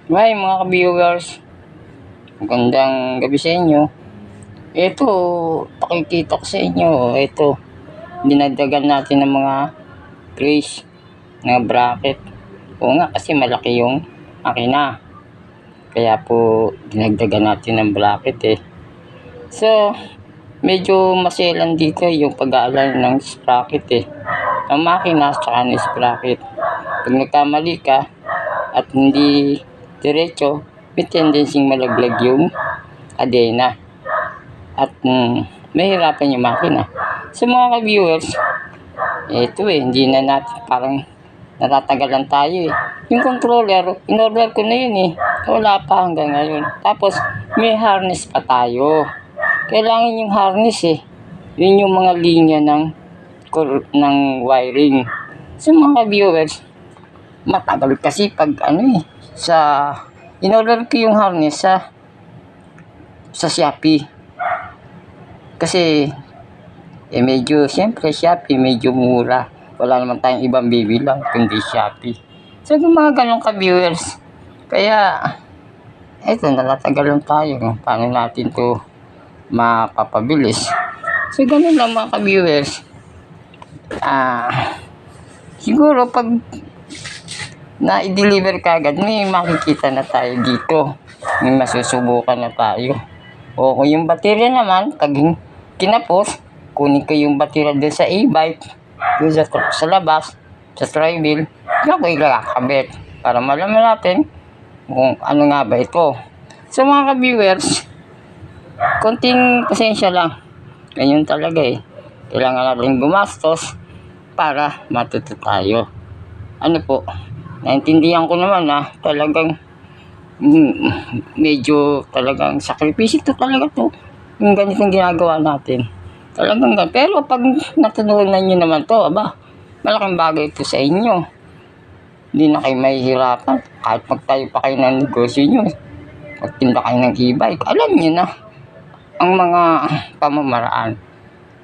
Hi mga ka-viewers, magandang gabi sa inyo. Ito, pakikita ko sa inyo. Ito, dinagdagan natin ng mga trays na bracket. Oo nga, kasi malaki yung makina. Kaya po, dinagdagan natin ng bracket eh. So, medyo maselan dito yung pag-aalala ng sprocket eh. Ang makina tsaka ng sprocket. Pag nagkamali ka at hindi diretso, may tendency malaglag yung kadena at mahirapan yung makina. So mga ka-viewers, ito hindi na natin, parang natatagalan tayo eh. Yung controller, in-order ko na yun eh, wala pa hanggang ngayon. Tapos may harness pa tayo, kailangan yung harness eh, yun yung mga linya ng wiring. So mga ka-viewers, matagal kasi pag in-order ko yung harness sa Shopee. Kasi medyo siyempre Shopee medyo mura. Wala naman tayong ibang bibilang kundi Shopee. So kung mga ganun ka-viewers, kaya eto natatagalan tayo. Paano natin to mapapabilis? So ganun lang mga ka-viewers. Siguro pag na-i-deliver kagad, may makikita na tayo dito. May masusubukan na tayo. O kung yung baterya naman, taging kinapos, kunin ko yung baterya doon sa e-bike, doon sa labas, sa tri-wheel, diyan ko ikakabit para malaman natin kung ano nga ba ito. So mga ka-viewers, konting pasensya lang. Ganyan talaga eh. Kailangan natin gumastos para matuto tayo. Ano po? Naintindihan ko naman na talagang medyo talagang sakripisyo to talaga to. Yung ganitong ginagawa natin. Talagang ganito. Pero pag natutunan nyo naman to, malaking bagay ito sa inyo. Hindi na kayo mahihirapan. Kahit magtayo pa kayo ng negosyo nyo, magtinda kayo ng e-bike, alam nyo na ang mga pamamaraan.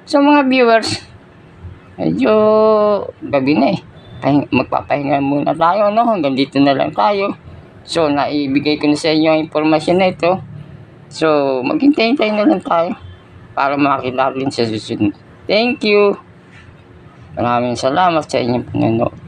So mga viewers, medyo gabi na eh. Magpapahinga muna tayo, no? Hanggang dito na lang tayo. So, naibigay ko na sa inyo ang impormasyon na ito. So, maghintay-hintay na lang tayo para makita natin sa susunod. Thank you. Maraming salamat sa inyong panonood.